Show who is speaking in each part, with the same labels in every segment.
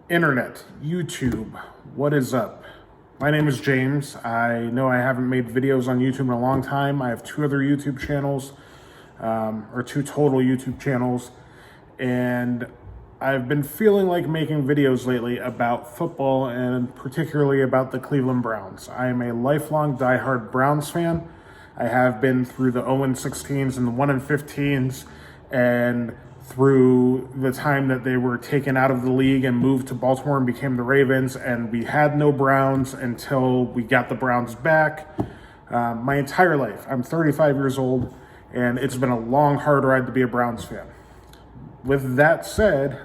Speaker 1: Internet, YouTube, what is up? My name is James. I know I haven't made videos on YouTube in a long time. I have two other YouTube channels, or two total YouTube channels, and I've been feeling like making videos lately about football and particularly about the Cleveland Browns. I am a lifelong diehard Browns fan. I have been through the 0-16s and the 1-15s, and through the time that they were taken out of the league and moved to Baltimore and became the Ravens, and we had no Browns until we got the Browns back. My entire life, I'm 35 years old, and it's been a long, hard ride to be a Browns fan. With that said,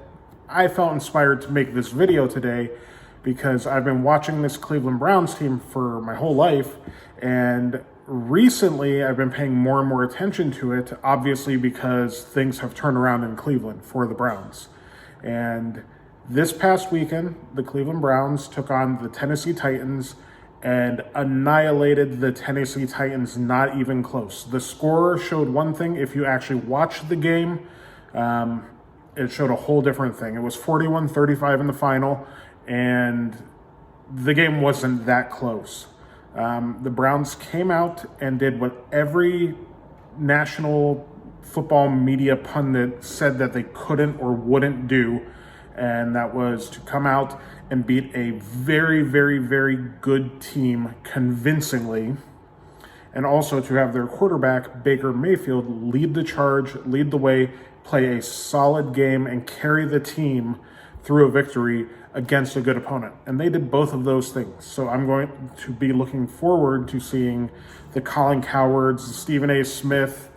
Speaker 1: I felt inspired to make this video today because I've been watching this Cleveland Browns team for my whole life, and recently I've been paying more and more attention to it, obviously because things have turned around in Cleveland for the Browns. And this past weekend, the Cleveland Browns took on the Tennessee Titans and annihilated the Tennessee Titans, not even close. The score showed one thing. If you actually watched the game, it showed a whole different thing. It was 41-35 in the final, and the game wasn't that close. The Browns came out and did what every national football media pundit said that they couldn't or wouldn't do, and that was to come out and beat a very, very, very good team convincingly, and also to have their quarterback, Baker Mayfield, lead the charge, lead the way, play a solid game, and carry the team through a victory against a good opponent. And they did both of those things. So I'm going to be looking forward to seeing the Colin Cowards, the Stephen A. Smith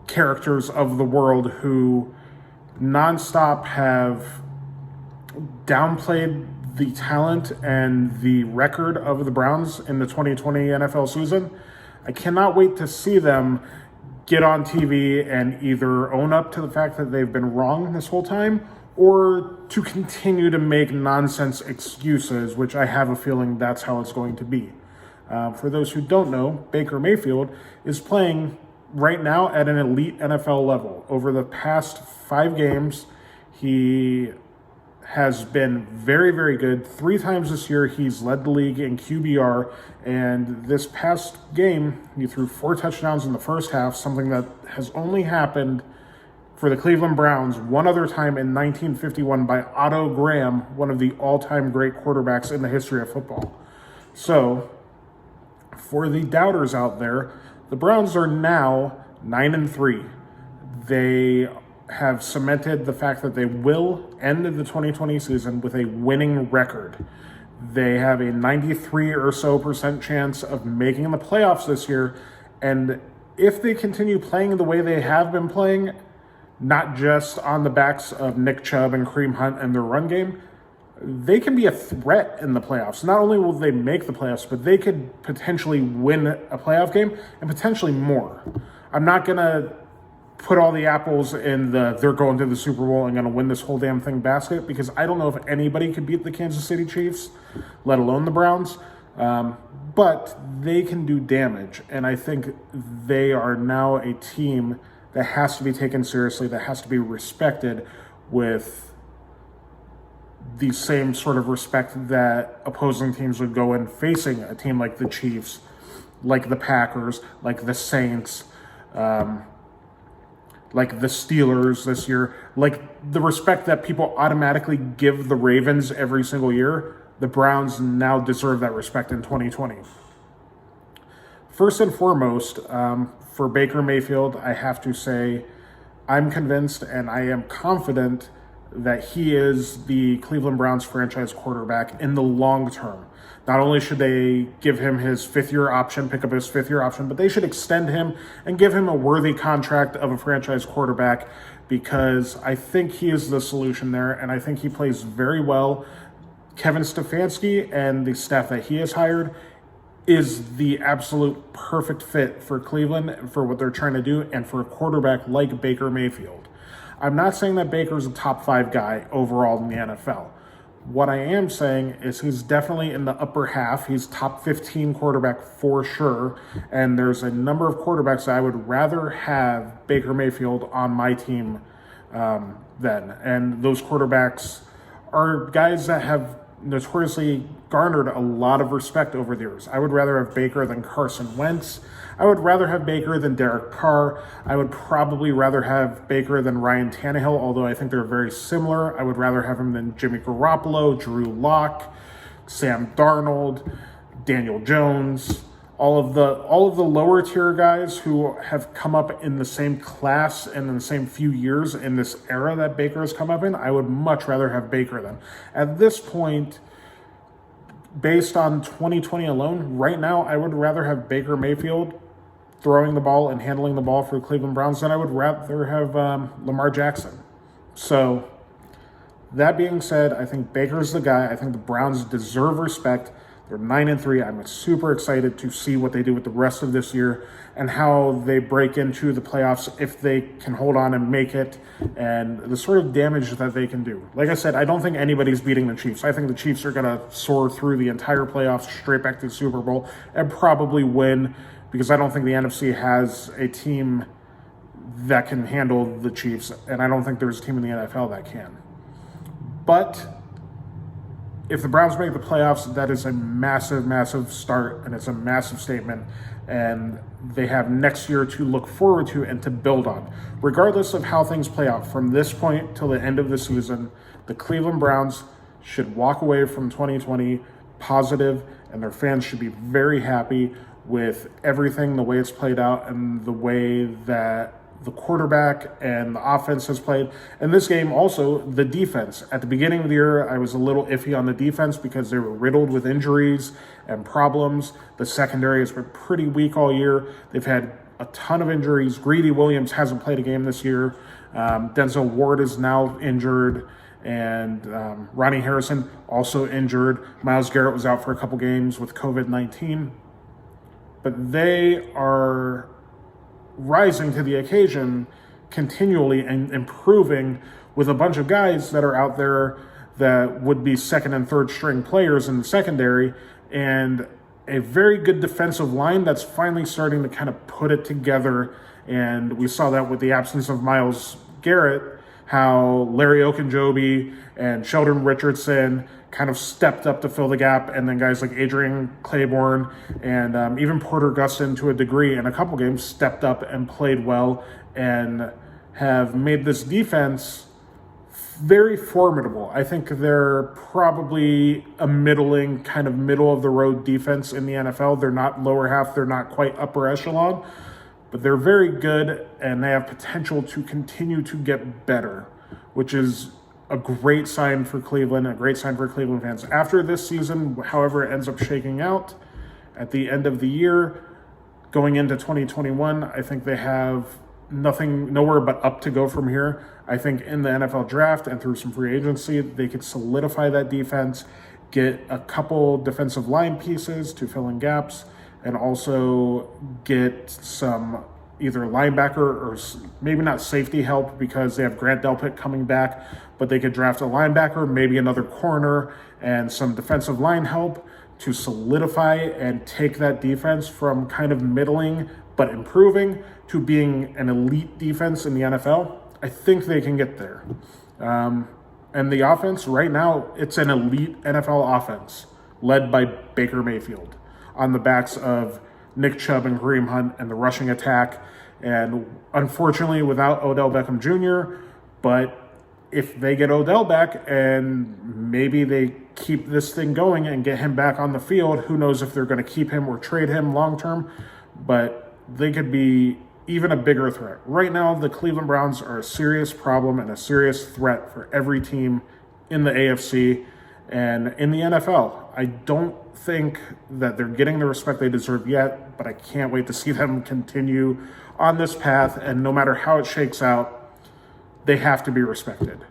Speaker 1: characters of the world who nonstop have downplayed the talent and the record of the Browns in the 2020 NFL season. I cannot wait to see them get on TV and either own up to the fact that they've been wrong this whole time, or to continue to make nonsense excuses, which I have a feeling that's how it's going to be. For those who don't know, Baker Mayfield is playing right now at an elite NFL level. Over the past 5 games, he has been very, very good. 3 times this year, he's led the league in QBR, and this past game, he threw 4 touchdowns in the first half, something that has only happened for the Cleveland Browns one other time in 1951 by Otto Graham, one of the all-time great quarterbacks in the history of football. So, for the doubters out there, the Browns are now 9-3. They have cemented the fact that they will end the 2020 season with a winning record. They have a 93 or so % chance of making the playoffs this year, and if they continue playing the way they have been playing, not just on the backs of Nick Chubb and Kareem Hunt and their run game, they can be a threat in the playoffs. Not only will they make the playoffs, but they could potentially win a playoff game and potentially more. I'm not going to put all the apples in the they're going to the Super Bowl and going to win this whole damn thing basket, because I don't know if anybody could beat the Kansas City Chiefs, let alone the Browns. But they can do damage, and I think they are now a team that has to be taken seriously, that has to be respected with the same sort of respect that opposing teams would go in facing a team like the Chiefs, like the Packers, like the Saints, like the Steelers this year, like the respect that people automatically give the Ravens every single year. The Browns now deserve that respect in 2020. First and foremost, for Baker Mayfield, I have to say I'm convinced and I am confident that he is the Cleveland Browns franchise quarterback in the long term. Not only should they give him his 5th-year option, pick up his 5th-year option, but they should extend him and give him a worthy contract of a franchise quarterback, because I think he is the solution there, and I think he plays very well. Kevin Stefanski and the staff that he has hired is the absolute perfect fit for Cleveland, for what they're trying to do, and for a quarterback like Baker Mayfield. I'm not saying that Baker's a top 5 guy overall in the NFL. What I am saying is he's definitely in the upper half. He's top 15 quarterback for sure. And there's a number of quarterbacks that I would rather have Baker Mayfield on my team than. And those quarterbacks are guys that have notoriously garnered a lot of respect over the years. I would rather have Baker than Carson Wentz. I would rather have Baker than Derek Carr. I would probably rather have Baker than Ryan Tannehill, although I think they're very similar. I would rather have him than Jimmy Garoppolo, Drew Lock, Sam Darnold, Daniel Jones, all of the lower tier guys who have come up in the same class and in the same few years in this era that Baker has come up in. I would much rather have Baker than. At this point, based on 2020 alone, right now, I would rather have Baker Mayfield throwing the ball and handling the ball for the Cleveland Browns than I would rather have Lamar Jackson. So that being said, I think Baker's the guy. I think the Browns deserve respect. They're 9-3. I'm super excited to see what they do with the rest of this year and how they break into the playoffs if they can hold on and make it, and the sort of damage that they can do. Like I said, I don't think anybody's beating the Chiefs. I think the Chiefs are going to soar through the entire playoffs straight back to the Super Bowl and probably win, because I don't think the NFC has a team that can handle the Chiefs, and I don't think there's a team in the NFL that can. But if the Browns make the playoffs, that is a massive, massive start, and it's a massive statement, and they have next year to look forward to and to build on. Regardless of how things play out, from this point till the end of the season, the Cleveland Browns should walk away from 2020 positive, and their fans should be very happy with everything, the way it's played out, and the way that the quarterback and the offense has played. And this game also, the defense. At the beginning of the year, I was a little iffy on the defense because they were riddled with injuries and problems. The secondary has been pretty weak all year. They've had a ton of injuries. Greedy Williams hasn't played a game this year. Denzel Ward is now injured. And Ronnie Harrison also injured. Myles Garrett was out for a couple games with COVID-19. But they are rising to the occasion continually and improving with a bunch of guys that are out there that would be second and third string players in the secondary, and a very good defensive line that's finally starting to kind of put it together. And we saw that with the absence of Myles Garrett, how Larry Ogunjobi and Sheldon Richardson kind of stepped up to fill the gap, and then guys like Adrian Claiborne and even Porter Gustin to a degree in a couple games stepped up and played well and have made this defense very formidable. I think they're probably a middling, kind of middle of the road defense in the NFL. They're not lower half, they're not quite upper echelon, but they're very good, and they have potential to continue to get better, which is a great sign for Cleveland, a great sign for Cleveland fans. After this season, however it ends up shaking out at the end of the year, going into 2021, I think they have nowhere but up to go from here. I think in the NFL draft and through some free agency, they could solidify that defense, get a couple defensive line pieces to fill in gaps, and also get some either linebacker or maybe not safety help because they have Grant Delpit coming back, but they could draft a linebacker, maybe another corner, and some defensive line help to solidify and take that defense from kind of middling but improving to being an elite defense in the NFL. I think they can get there. And the offense right now, it's an elite NFL offense led by Baker Mayfield on the backs of Nick Chubb and Kareem Hunt and the rushing attack. And unfortunately, without Odell Beckham Jr., but if they get Odell back and maybe they keep this thing going and get him back on the field, who knows if they're going to keep him or trade him long term, but they could be even a bigger threat. Right now, the Cleveland Browns are a serious problem and a serious threat for every team in the AFC and in the NFL. I don't think that they're getting the respect they deserve yet, but I can't wait to see them continue on this path, and no matter how it shakes out, they have to be respected.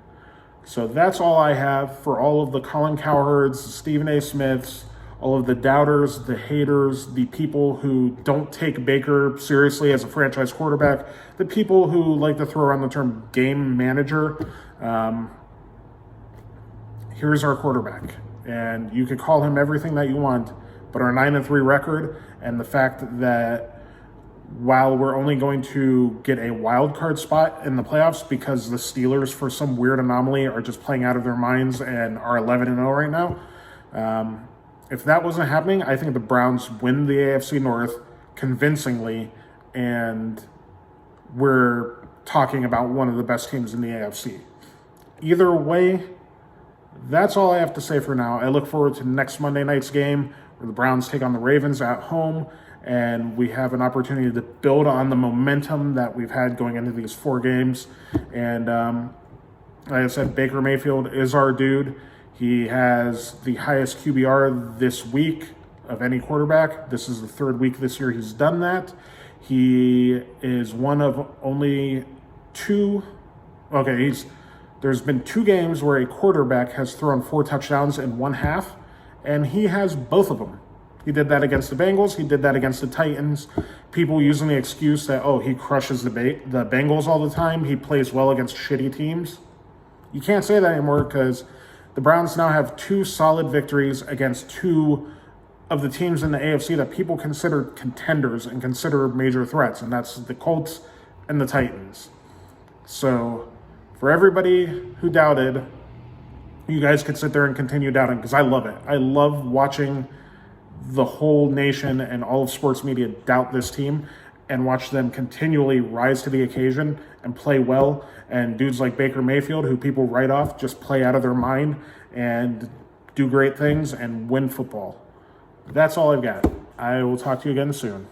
Speaker 1: So that's all I have for all of the Colin Cowherds, Stephen A. Smiths, all of the doubters, the haters, the people who don't take Baker seriously as a franchise quarterback, the people who like to throw around the term game manager. Here's our quarterback. And you could call him everything that you want, but our 9-3 record and the fact that while we're only going to get a wild card spot in the playoffs because the Steelers, for some weird anomaly, are just playing out of their minds and are 11-0 right now. If that wasn't happening, I think the Browns win the AFC North convincingly, and we're talking about one of the best teams in the AFC. Either way, that's all I have to say for now. I look forward to next Monday night's game where the Browns take on the Ravens at home, and we have an opportunity to build on the momentum that we've had going into these 4 games. And like I said, Baker Mayfield is our dude. He has the highest QBR this week of any quarterback. This is the 3rd week this year he's done that. He is one of only 2. There's been 2 games where a quarterback has thrown 4 touchdowns in one half, and he has both of them. He did that against the Bengals. He did that against the Titans. People using the excuse that, he crushes the Bengals all the time. He plays well against shitty teams. You can't say that anymore because the Browns now have 2 solid victories against 2 of the teams in the AFC that people consider contenders and consider major threats, and that's the Colts and the Titans. So for everybody who doubted, you guys could sit there and continue doubting because I love it. I love watching the whole nation and all of sports media doubt this team and watch them continually rise to the occasion and play well. And dudes like Baker Mayfield, who people write off, just play out of their mind and do great things and win football. That's all I've got. I will talk to you again soon.